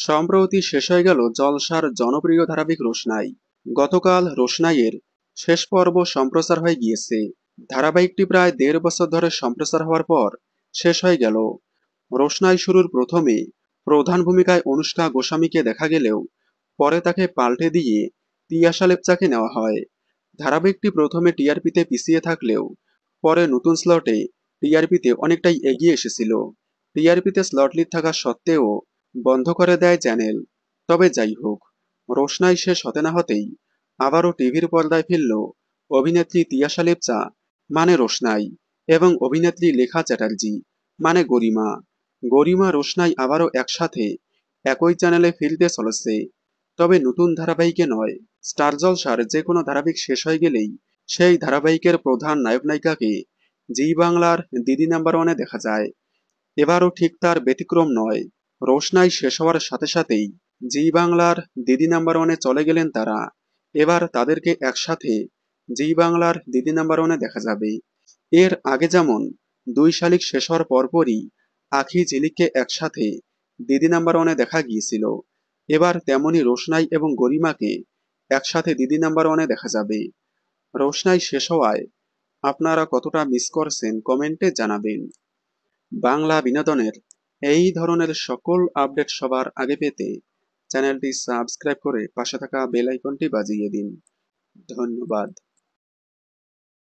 সম্প্রতি শেষ হয়ে গেল জলসার জনপ্রিয় ধারাবাহিক রোশনাই। গতকাল রোশনাইয়ের শেষ পর্ব সম্প্রচার হয়ে গিয়েছে। ধারাবাহিকটি প্রায় ১.৫ বছর ধরে সম্প্রচার হওয়ার পর শেষ হয়ে গেল। রোশনাই শুরুর প্রথমে প্রধান ভূমিকায় অনুষ্কা গোস্বামীকে দেখা গেলেও পরে তাকে পাল্টে দিয়ে তিয়াশা লেপচাকে নেওয়া হয়। ধারাবাহিকটি প্রথমে টিআরপিতে পিছিয়ে থাকলেও পরে নতুন স্লটে টিআরপিতে অনেকটাই এগিয়ে এসেছিল। টিআরপিতে স্লট লিড থাকা সত্ত্বেও বন্ধ করে দেয় চ্যানেল। তবে যাই হোক, রোশনাই শেষ হতে না হতেই আবারও টিভির পর্দায় ফিরল অভিনেত্রী তিয়াশা লেপচা মানে রোশনাই এবং অভিনেত্রী লেখা চ্যাটার্জি মানে গরিমা। গরিমা রোশনাই আবারও একসাথে একই চ্যানেলে ফিরতে চলেছে, তবে নতুন ধারাবাহিকে নয়। স্টার জলসার যে কোনো ধারাবাহিক শেষ হয়ে গেলেই সেই ধারাবাহিকের প্রধান নায়ক নায়িকাকে জি বাংলার দিদি নাম্বার ওয়ানে দেখা যায়। এবারও ঠিক তার ব্যতিক্রম নয়। রোশনাই শেষ হওয়ার সাথে সাথেই জি বাংলার দিদি নাম্বার ওয়ানে চলে গেলেন তারা। এবার তাদেরকে একসাথে জি বাংলার দিদি নাম্বার ওয়ানে দেখা যাবে। এর আগে যেমন দুই শালিক শেষ হওয়ার পরপরই আখি ঝিলিককে একসাথে দিদি নাম্বার ওয়ানে দেখা গিয়েছিল, এবার তেমনি রোশনাই এবং গরিমাকে একসাথে দিদি নাম্বার ওয়ানে দেখা যাবে। রোশনাই শেষ হওয়ায় আপনারা কতটা মিস করছেন কমেন্টে জানাবেন। বাংলা বিনোদনের এই ধরনের সকল আপডেট সবার আগে পেতে চ্যানেলটি সাবস্ক্রাইব করে পাশে থাকা বেল আইকনটি বাজিয়ে দিন। ধন্যবাদ।